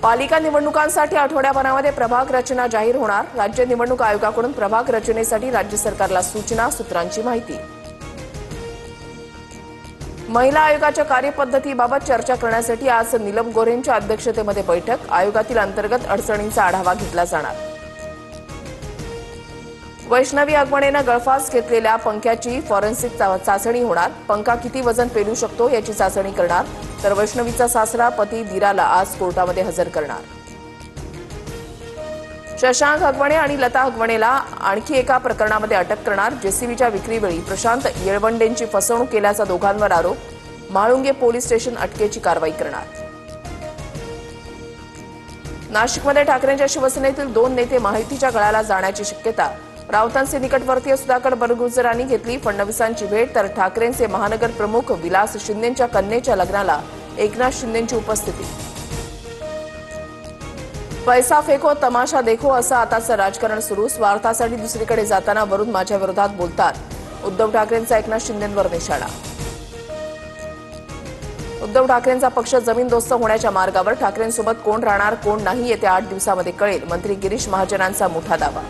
पालिका निवडणुकांसाठी आठवड्याभरामध्ये प्रभाग रचना जाहीर होणार। राज्य निवडणूक आयोगाकडून प्रभाग रचनेसाठी राज्य सरकारला सूचना, सूत्रांची माहिती। महिला आयोगाच्या कार्यपद्धतीबाबत चर्चा करण्यासाठी आज नीलम गोऱ्हेंच्या अध्यक्षतेमध्ये बैठक। आयोगातील अंतर्गत अडचणींचा आढावा घेतला जाणार। वैष्णवी अगवणेनं गळफास घेतलेल्या पंख्याची फॉरेन्सिक चाचणी होणार। पंखा किती वजन पेलू शकतो याची चाचणी करणार। तर वैष्णवीचा सासरा पती दिराला आज कोर्टामध्ये हजर करणार। शशांक हगवणे आणि लता हगवणेला आणखी एका प्रकरणामध्ये अटक करणार। जेसीबीच्या विक्रीवेळी प्रशांत येळवंडेंची फसवणूक केल्याचा दोघांवर आरोप। म्हाळुंगे पोलीस स्टेशन अटकेची कारवाई करणार। नाशिकमध्ये ठाकरेंच्या शिवसेनेतील 2 नेते महायुतीच्या गळाला जाण्याची शक्यता। राऊतांचे निकटवर्तीय सुधाकर बरगुजरांनी घेतली फडणवीसांची भेट। तर ठाकरेंचे महानगर प्रमुख विलास शिंदेंच्या कन्येच्या लग्नाला एकनाथ शिंदेंची उपस्थिती। पैसा फेको तमाशा देखो असं आताचं राजकारण सुरू। स्वार्थासाठी दुसरीकडे जाताना वरून माझ्या विरोधात बोलतात। उद्धव ठाकरेंचा एकनाथ शिंदेंवर निशाणा। उद्धव ठाकरेंचा पक्ष जमीनदोस्त होण्याच्या मार्गावर। ठाकरेंसोबत कोण राहणार कोण नाही येत्या 8 दिवसामध्ये कळेल। मंत्री गिरीश महाजनांचा मोठा दावा।